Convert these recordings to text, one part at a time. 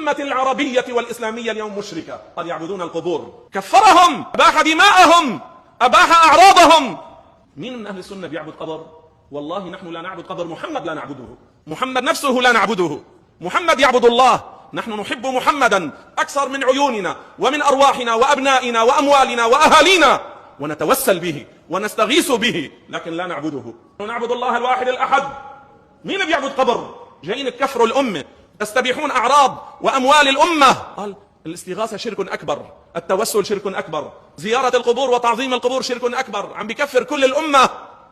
الأمة العربية والإسلامية اليوم مشركة، قد يعبدون القبور، كفرهم، أباح دماءهم، أباح أعراضهم. مين من أهل السنة بيعبد قبر؟ والله نحن لا نعبد قبر محمد، لا نعبده، محمد نفسه لا نعبده، محمد يعبد الله. نحن نحب محمدا أكثر من عيوننا ومن أرواحنا وأبنائنا وأموالنا وأهالينا، ونتوسل به ونستغيث به، لكن لا نعبده. نعبد الله الواحد الأحد. مين بيعبد قبر؟ جايين تكفروا الأمة، تستبيحون أعراض وأموال الأمة. قال الاستغاثة شرك أكبر، التوسل شرك أكبر، زيارة القبور وتعظيم القبور شرك أكبر، عم بكفر كل الأمة.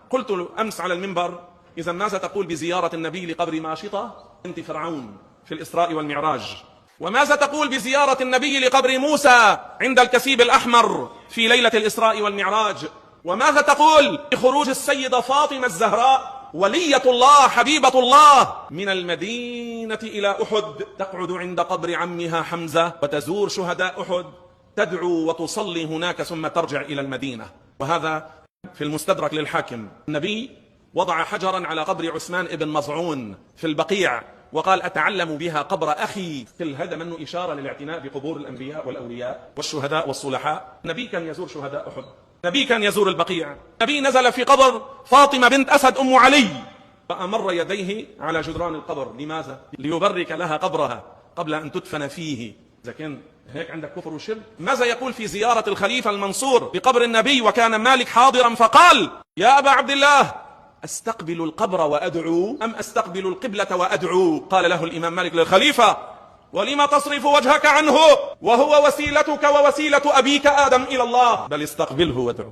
قلت له أمس على المنبر: إذا ماذا تقول بزيارة النبي لقبر ماشطة بنت فرعون في الإسراء والمعراج؟ وماذا تقول بزيارة النبي لقبر موسى عند الكثيب الأحمر في ليلة الإسراء والمعراج؟ وماذا تقول بخروج السيدة فاطمة الزهراء ولية الله حبيبة الله من المدينة إلى أحد، تقعد عند قبر عمها حمزة وتزور شهداء أحد، تدعو وتصلي هناك ثم ترجع إلى المدينة؟ وهذا في المستدرك للحاكم. النبي وضع حجرا على قبر عثمان ابن مظعون في البقيع وقال: أتعلم بها قبر أخي. هذا منه إشارة للاعتناء بقبور الأنبياء والأولياء والشهداء والصلحاء. النبي كان يزور شهداء أحد، النبي كان يزور البقيع، النبي نزل في قبر فاطمة بنت أسد أم علي فأمر يديه على جدران القبر. لماذا؟ ليبرك لها قبرها قبل أن تدفن فيه. إذا كان هيك عندك كفر وشرك، ماذا يقول في زيارة الخليفة المنصور بقبر النبي وكان مالك حاضرا فقال: يا أبا عبد الله، أستقبل القبر وأدعو أم أستقبل القبلة وأدعو؟ قال له الإمام مالك للخليفة: ولما تصرف وجهك عنه وهو وسيلتك ووسيلة أبيك آدم إلى الله؟ بل استقبله وادعو.